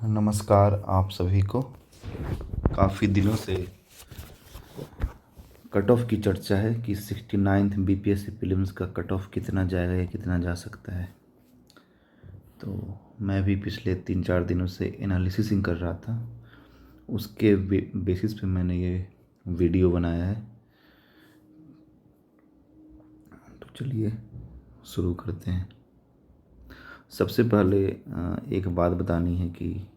नमस्कार आप सभी को। काफ़ी दिनों से कट ऑफ की चर्चा है कि 69th बीपीएससी प्रीलिम्स का कट ऑफ कितना जाएगा या कितना जा सकता है। तो मैं भी पिछले 3-4 दिनों से एनालिसिस कर रहा था, उसके बेसिस पे मैंने ये वीडियो बनाया है। तो चलिए शुरू करते हैं। सबसे पहले एक बात बतानी है कि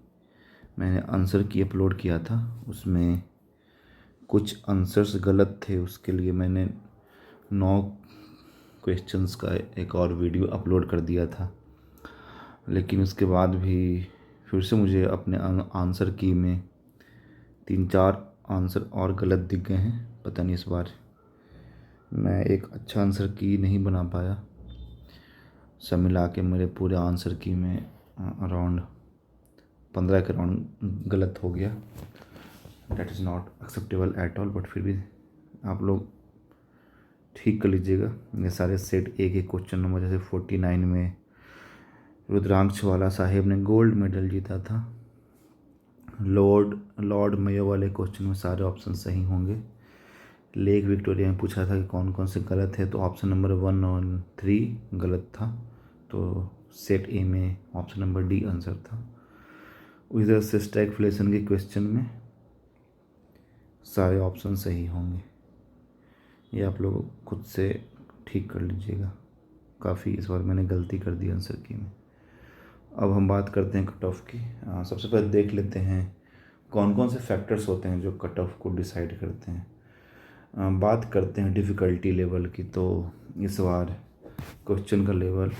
मैंने आंसर की अपलोड किया था, उसमें कुछ आंसर्स गलत थे। उसके लिए मैंने 9 क्वेश्चंस का एक और वीडियो अपलोड कर दिया था, लेकिन उसके बाद भी फिर से मुझे अपने आंसर की में 3-4 आंसर और गलत दिख गए हैं। पता नहीं इस बार मैं एक अच्छा आंसर की नहीं बना पाया। सब मिला के मेरे पूरे आंसर की में अराउंड 15 के अराउंड गलत हो गया। That is not acceptable at all, but फिर भी आप लोग ठीक कर लीजिएगा। ये सारे सेट एक एक क्वेश्चन नंबर, जैसे 49 में रुद्रांशवाला साहेब ने गोल्ड मेडल जीता था। लॉर्ड मेयो वाले क्वेश्चन में सारे ऑप्शन सही होंगे। लेक विक्टोरिया में पूछा था कि कौन कौन से गलत है, तो ऑप्शन नंबर 1 और 3 गलत था। तो सेट ए में ऑप्शन नंबर डी आंसर था। उसी तरह से स्टैगफ्लेशन के क्वेश्चन में सारे ऑप्शन सही होंगे। ये आप लोग खुद से ठीक कर लीजिएगा। काफ़ी इस बार मैंने गलती कर दी आंसर की में। अब हम बात करते हैं कट ऑफ की। सबसे पहले देख लेते हैं कौन कौन से फैक्टर्स होते हैं जो कट ऑफ को डिसाइड करते हैं। बात करते हैं डिफ़िकल्टी लेवल की। तो इस बार क्वेश्चन का लेवल,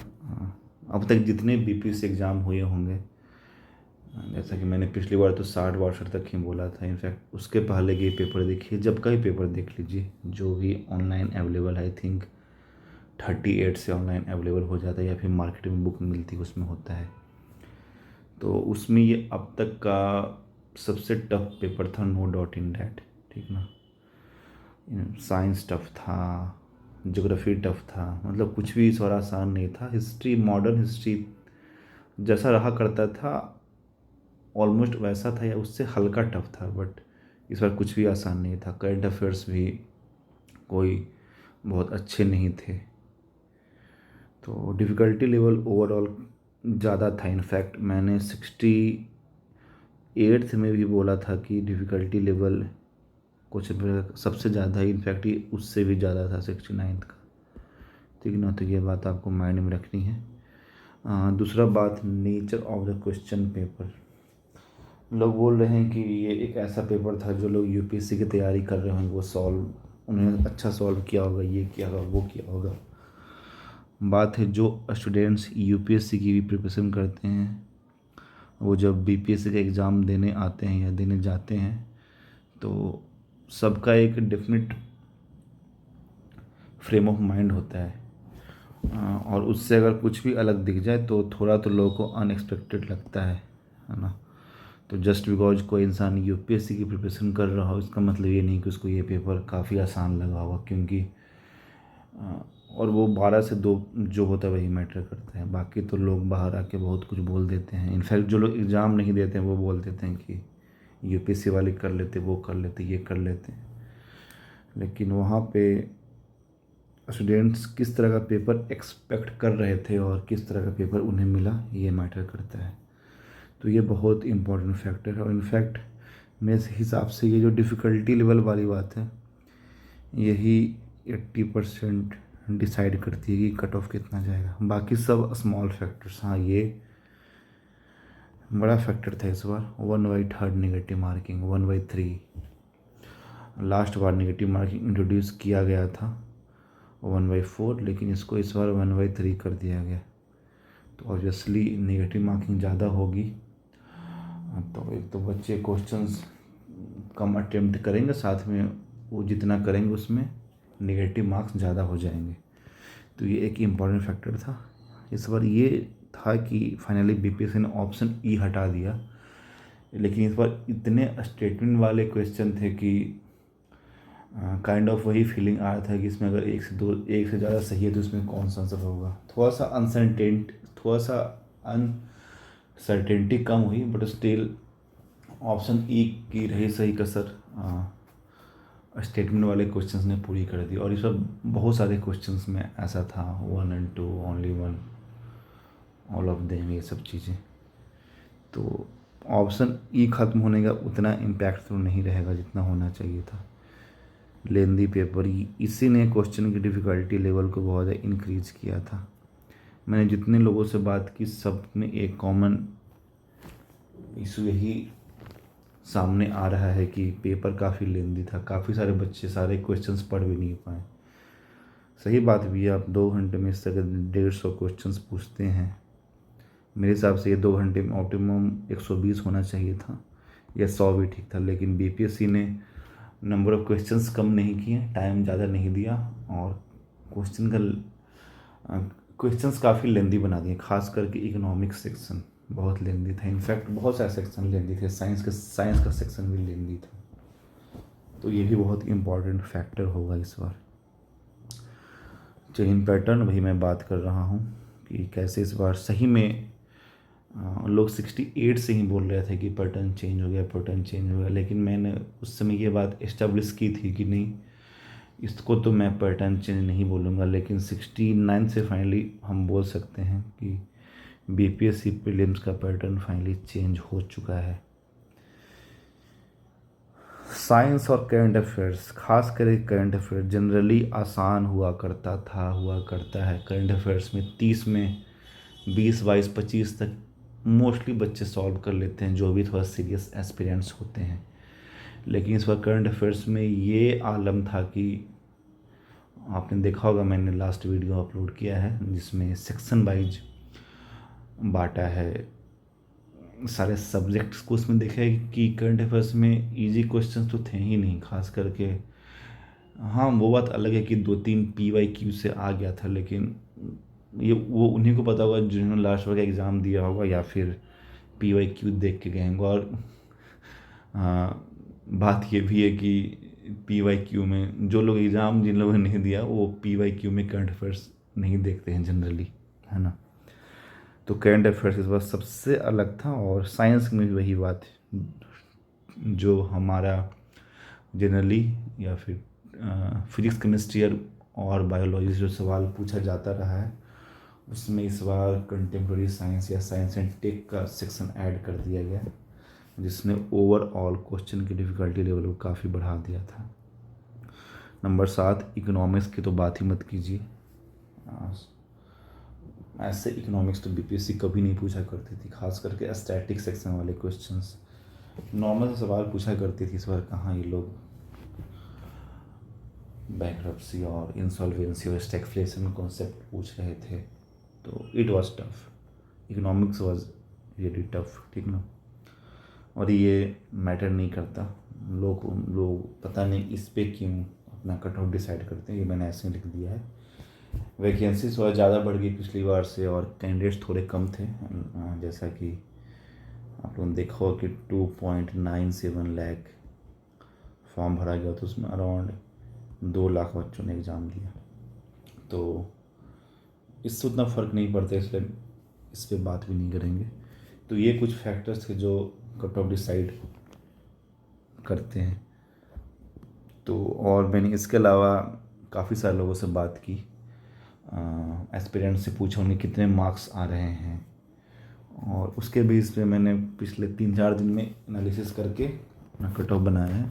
अब तक जितने बीपीएससी एग्ज़ाम हुए होंगे, जैसा कि मैंने पिछली बार तो 60-62 तक ही बोला था। इनफैक्ट उसके पहले के पेपर देखिए, जब का ही पेपर देख लीजिए, जो भी ऑनलाइन अवेलेबल, आई थिंक 38 से ऑनलाइन अवेलेबल हो जाता है, या फिर मार्केट में बुक मिलती है उसमें होता है। तो उसमें ये अब तक का सबसे टफ पेपर था, नो डाउट इन डैट। ठीक ना। साइंस टफ था, ज्योग्राफी टफ था, मतलब कुछ भी इस बार आसान नहीं था। हिस्ट्री, मॉडर्न हिस्ट्री जैसा रहा करता था ऑलमोस्ट वैसा था, या उससे हल्का टफ था, बट इस बार कुछ भी आसान नहीं था। करंट अफेयर्स भी कोई बहुत अच्छे नहीं थे। तो डिफ़िकल्टी लेवल ओवरऑल ज़्यादा था। इनफैक्ट मैंने 68th में भी बोला था कि डिफ़िकल्टी लेवल क्वेश्चन सबसे ज़्यादा ही, इनफैक्ट ये उससे भी ज़्यादा था 69th का। ठीक ना। तो ये बात आपको माइंड में रखनी है। दूसरा बात, nature of the question paper. लोग बोल रहे हैं कि ये एक ऐसा पेपर था जो लोग यूपीएससी की तैयारी कर रहे होंगे, वो उन्होंने अच्छा सॉल्व किया होगा, ये किया होगा, वो किया होगा। बात है जो स्टूडेंट्स यूपीएससी की भी प्रिपरेशन करते हैं, वो जब बीपीएससी का एग्ज़ाम देने आते हैं या देने जाते हैं, तो सबका एक डेफिनेट फ्रेम ऑफ माइंड होता है। और उससे अगर कुछ भी अलग दिख जाए तो थोड़ा तो लोगों को अनएक्सपेक्टेड लगता है ना। तो जस्ट बिकॉज कोई इंसान यूपीएससी की प्रिपरेशन कर रहा हो, इसका मतलब ये नहीं कि उसको ये पेपर काफ़ी आसान लगा होगा, क्योंकि और वो 12 से 2 जो होता है वही मैटर करता है। बाकी तो लोग बाहर आके बहुत कुछ बोल देते हैं। इनफैक्ट जो लोग एग्ज़ाम नहीं देते हैं वो बोल देते हैं कि यूपीएससी वाले कर लेते, वो कर लेते, ये कर लेते हैं। लेकिन वहाँ पे स्टूडेंट्स किस तरह का पेपर एक्सपेक्ट कर रहे थे और किस तरह का पेपर उन्हें मिला, ये मैटर करता है। तो ये बहुत इम्पोर्टेंट फैक्टर है। और इनफैक्ट मेरे हिसाब से ये जो डिफ़िकल्टी लेवल वाली बात है, यही 80% डिसाइड करती है कि कट ऑफ कितना जाएगा। बाकी सब स्मॉल फैक्टर्स। हाँ, ये बड़ा फैक्टर था इस बार, 1/3 नेगेटिव मार्किंग, 1/3। लास्ट बार नेगेटिव मार्किंग इंट्रोड्यूस किया गया था 1/4, लेकिन इसको इस बार 1/3 कर दिया गया। तो ऑब्वियसली नेगेटिव मार्किंग ज़्यादा होगी। तो एक तो बच्चे क्वेश्चंस कम अटेम्प्ट करेंगे, साथ में वो जितना करेंगे उसमें नेगेटिव मार्क्स ज़्यादा हो जाएंगे। तो ये एक इम्पॉर्टेंट फैक्टर था इस बार। ये था कि फाइनली बीपीएससी ने ऑप्शन ई हटा दिया, लेकिन इस बार इतने स्टेटमेंट वाले क्वेश्चन थे कि काइंड ऑफ वही फीलिंग आ रहा था कि इसमें अगर एक से ज़्यादा सही है तो इसमें कौन सा आंसर होगा। थोड़ा सा अनसर्टेन, थोड़ा सा सर्टेनिटी कम हुई, बट स्टिल ऑप्शन ई की रही सही कसर। स्टेटमेंट वाले क्वेश्चंस ने पूरी कर दी, और इस पर बहुत सारे क्वेश्चंस में ऐसा था 1 और 2, ओनली 1, ऑल ऑफ देम, ये सब चीज़ें। तो ऑप्शन ई ख़त्म होने का उतना इम्पैक्ट तो नहीं रहेगा जितना होना चाहिए था। लेंदी पेपर, इसी ने क्वेश्चन की डिफ़िकल्टी लेवल को बहुत ज़्यादा इंक्रीज़ किया था। मैंने जितने लोगों से बात की, सब में एक कॉमन इशू यही सामने आ रहा है कि पेपर काफ़ी लेंदी था। काफ़ी सारे बच्चे सारे क्वेश्चंस पढ़ भी नहीं पाए। सही बात भी है, आप 2 घंटे में इससे अगर 150 क्वेश्चंस पूछते हैं, मेरे हिसाब से ये 2 घंटे में ऑप्टिमम 120 होना चाहिए था, या 100 भी ठीक था। लेकिन बीपीएससी ने नंबर ऑफ़ क्वेश्चंस कम नहीं किए, टाइम ज़्यादा नहीं दिया, और क्वेश्चंस काफ़ी लेंदी बना दिए। खास करके इकोनॉमिक्स सेक्शन बहुत लेंदी था। इनफैक्ट बहुत सारे सेक्शन लेंदी थे, साइंस का सेक्शन भी लेंदी था। तो ये भी बहुत इम्पॉर्टेंट फैक्टर होगा इस बार। चेन पैटर्न, वही मैं बात कर रहा हूँ कि कैसे इस बार सही में लोग 68 से ही बोल रहे थे कि पैटर्न चेंज हो गया, पैटर्न चेंज हो गया। लेकिन मैंने उस समय ये बात इस्टेब्लिश की थी कि नहीं, इसको तो मैं पैटर्न चेंज नहीं बोलूँगा, लेकिन 69 से फाइनली हम बोल सकते हैं कि बीपीएससी प्रीलिम्स का पैटर्न फाइनली चेंज हो चुका है। साइंस और करंट अफेयर्स, खास करके करंट अफेयर जनरली आसान हुआ करता है। करंट अफेयर्स में 30 में 20, 22, 25 तक मोस्टली बच्चे सॉल्व कर लेते हैं, जो भी थोड़ा सीरियस एस्पिरेंट्स होते हैं। लेकिन इस बार करंट अफेयर्स में ये आलम था कि आपने देखा होगा, मैंने लास्ट वीडियो अपलोड किया है जिसमें सेक्शन वाइज बांटा है सारे सब्जेक्ट्स को। उसमें देखा है कि करंट अफेयर्स में इजी क्वेश्चंस तो थे ही नहीं, खास करके। हाँ, वो बात अलग है कि 2-3 PYQ से आ गया था, लेकिन ये वो उन्हीं को पता होगा जिन्होंने लास्ट बार का एग्ज़ाम दिया होगा या फिर PYQ देख के गए होंगे। और बात ये भी है कि PYQ में जो लोग एग्ज़ाम जिन लोगों ने नहीं दिया, वो PYQ में करंट अफेयर्स नहीं देखते हैं जनरली, है ना। तो करंट अफेयर्स इस बार सबसे अलग था। और साइंस में भी वही बात है, जो हमारा जनरली या फिर फिजिक्स, केमिस्ट्री और बायोलॉजी से जो सवाल पूछा जाता रहा है, उसमें इस बार कंटेम्प्रेरी साइंस या साइंस एंड टेक का सेक्शन ऐड कर दिया गया, जिसने ओवरऑल क्वेश्चन की डिफ़िकल्टी लेवल को काफ़ी बढ़ा दिया था। नंबर 7, इकोनॉमिक्स की तो बात ही मत कीजिए। ऐसे इकोनॉमिक्स तो बीपीएससी कभी नहीं पूछा करती थी, खास करके स्टैटिक सेक्शन वाले क्वेश्चंस नॉर्मल सवाल पूछा करती थी। इस बार कहाँ ये लोग बैंक्रप्सी और इंसॉल्वेंसी और स्टैगफ्लेशन कॉन्सेप्ट पूछ रहे थे, तो it was tough. Economics was really tough, ठीक ना। और ये मैटर नहीं करता, लोग पता नहीं इस पे क्यों अपना कट ऑफ डिसाइड करते हैं। ये मैंने ऐसे लिख दिया है। वैकेंसीज थोड़ा ज़्यादा बढ़ गई पिछली बार से, और कैंडिडेट्स थोड़े कम थे। जैसा कि आप लोगों ने देखा हो कि 2.97 लाख फॉर्म भरा गया, तो उसमें अराउंड 2 लाख बच्चों ने एग्ज़ाम दिया। तो इससे उतना फ़र्क नहीं पड़ता, इसलिए इस पर बात भी नहीं करेंगे। तो ये कुछ फैक्टर्स थे जो कट ऑफ डिसाइड करते हैं। तो और मैंने इसके अलावा काफ़ी सारे लोगों से बात की, एस्पिरेंट से पूछा उन्हें कितने मार्क्स आ रहे हैं, और उसके बेस पे मैंने पिछले 3-4 दिन में एनालिसिस करके अपना कट ऑफ बनाया है,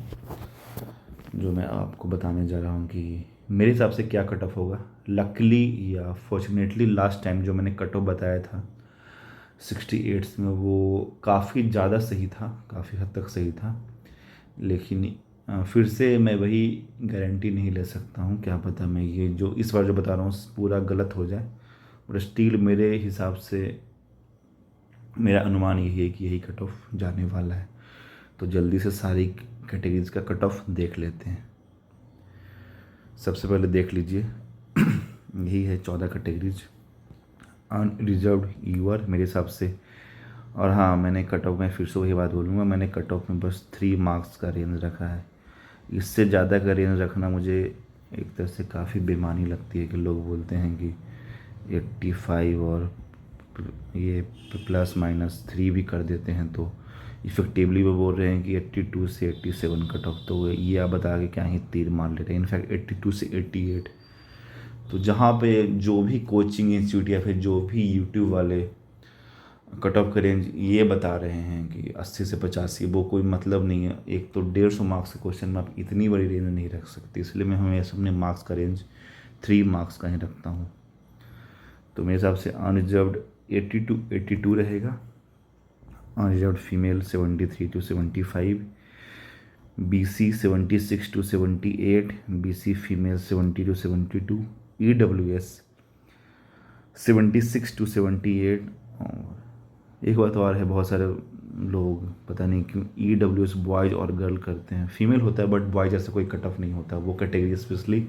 जो मैं आपको बताने जा रहा हूँ कि मेरे हिसाब से क्या कट ऑफ होगा। लकली या फॉर्चुनेटली लास्ट टाइम जो मैंने कट ऑफ बताया था 68 में, वो काफ़ी ज़्यादा सही था, काफ़ी हद तक सही था। लेकिन फिर से मैं वही गारंटी नहीं ले सकता हूँ, क्या पता मैं ये जो इस बार जो बता रहा हूँ पूरा गलत हो जाए। बट स्टिल मेरे हिसाब से मेरा अनुमान यही है कि यही कट ऑफ जाने वाला है। तो जल्दी से सारी कैटेगरीज का कट ऑफ देख लेते हैं। सबसे पहले देख लीजिए, यही है 14 कैटेगरीज अनरिजर्व्ड यूआर मेरे हिसाब से। और हाँ, मैंने कट ऑफ में फिर से वही बात बोलूँगा, मैंने कट ऑफ में बस 3 मार्क्स का रेंज रखा है। इससे ज़्यादा का रेंज रखना मुझे एक तरह से काफ़ी बेईमानी लगती है कि लोग बोलते हैं कि 85 और ये +-3 भी कर देते हैं तो इफ़ेक्टिवली वो बोल रहे हैं कि 82 से 87 कट ऑफ। तो ये आप बता के क्या ही तीर मार ले रहे हैं, इनफैक्ट 82 से 88। तो जहाँ पे जो भी कोचिंग इंस्टीट्यूट या फिर जो भी यूट्यूब वाले कट ऑफ का रेंज ये बता रहे हैं कि 80 से 85, वो कोई मतलब नहीं है। एक तो 150 मार्क्स के क्वेश्चन में आप इतनी बड़ी रेंज नहीं रख सकते, इसलिए मैं हमेशा अपने मार्क्स का रेंज 3 मार्क्स का ही रखता हूँ। तो मेरे हिसाब से अनरिजर्व्ड 80 to 82 रहेगा, unreserved female 73 to 75, BC 76 to 78, BC female 70 to 72, EWS 76 to 78। और एक बात और है, बहुत सारे लोग पता नहीं क्यों EWS बॉयज़ और गर्ल करते हैं, फीमेल होता है बट बॉयज़ ऐसा कोई कट ऑफ नहीं होता, वो कैटेगरी स्पेशली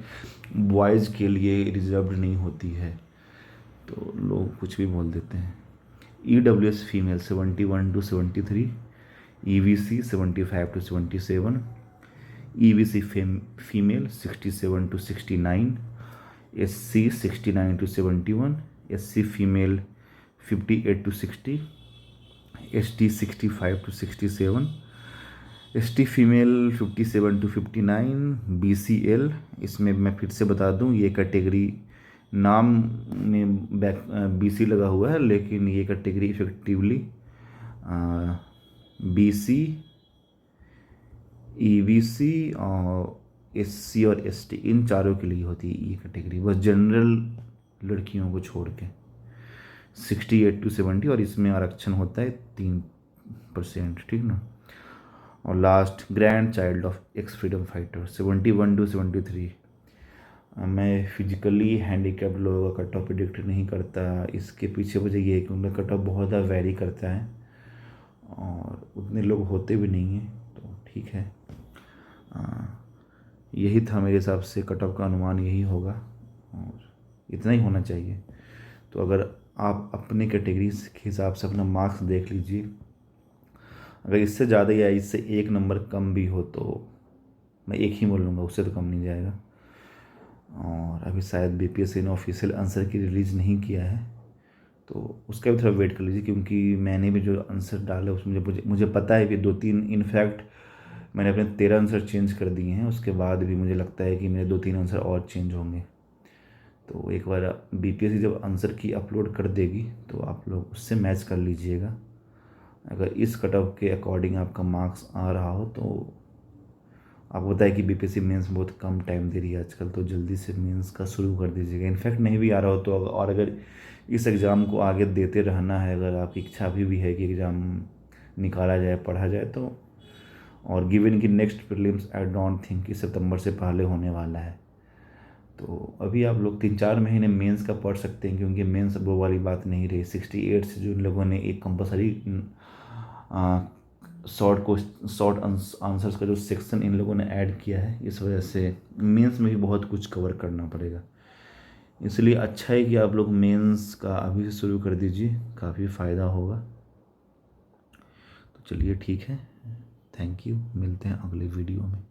बॉयज़ के लिए रिजर्व्ड नहीं होती है, तो लोग कुछ भी बोल देते हैं। EWS female 71 to 73, EVC 75 to 77, EVC female 67 to 69, SC 69 to 71, SC female 58 to 60, ST 65 to 67, ST female 57 to 59, BCL। इसमें मैं फिर से बता दूं, ये कैटेगरी नाम में BC लगा हुआ है, लेकिन ये कैटेगरी इफेक्टिवली BC, EVC और SC और ST इन चारों के लिए होती है ये कैटेगरी, बस जनरल लड़कियों को छोड़ के 68 to 70, और इसमें आरक्षण होता है 3%, ठीक ना। और last grand child of x freedom fighter 71 to 73। मैं फिजिकली हैंडीकैप्ड लोगों का कट ऑफ प्रिडिक्ट नहीं करता, इसके पीछे वजह ये है कि उनका कट ऑफ बहुत ज़्यादा वेरी करता है और उतने लोग होते भी नहीं हैं, तो ठीक है। यही था मेरे हिसाब से, कट ऑफ का अनुमान यही होगा और इतना ही होना चाहिए। तो अगर आप अपने कैटेगरी के हिसाब से अपना मार्क्स देख लीजिए, अगर इससे ज़्यादा या इससे 1 नंबर कम भी हो तो मैं 1 ही बोलूँगा, उससे तो कम नहीं जाएगा। और अभी शायद BPSC ने ऑफिशियल आंसर की रिलीज़ नहीं किया है, तो उसका भी थोड़ा वेट कर लीजिए, क्योंकि मैंने भी जो आंसर डाला उसमें मुझे पता है कि 2-3, इनफैक्ट मैंने अपने 13 आंसर चेंज कर दिए हैं, उसके बाद भी मुझे लगता है कि मेरे 2-3 आंसर और चेंज होंगे। तो एक बार BPSC जब आंसर की अपलोड कर देगी तो आप लोग उससे मैच कर लीजिएगा। अगर इस कट ऑफ के अकॉर्डिंग आपका मार्क्स आ रहा हो तो आपको पता है कि BPSC मेंस बहुत कम टाइम दे रही है आजकल, तो जल्दी से मेंस का शुरू कर दीजिएगा। इनफैक्ट नहीं भी आ रहा हो तो, और अगर इस एग्ज़ाम को आगे देते रहना है, अगर आपकी इच्छा भी है कि एग्ज़ाम निकाला जाए, पढ़ा जाए, तो और गिवन कि next prelims I don't think कि सितंबर से पहले होने वाला है, तो अभी आप लोग 3-4 महीने मेंस का पढ़ सकते हैं, क्योंकि मेंस वो वाली बात नहीं रही। 68 से जो इन लोगों ने एक कंपलसरी शॉर्ट आंसर्स का जो सेक्शन इन लोगों ने ऐड किया है, इस वजह से मेंस में भी बहुत कुछ कवर करना पड़ेगा। इसलिए अच्छा है कि आप लोग मेंस का अभी से शुरू कर दीजिए, काफ़ी फ़ायदा होगा। तो चलिए ठीक है, थैंक यू, मिलते हैं अगले वीडियो में।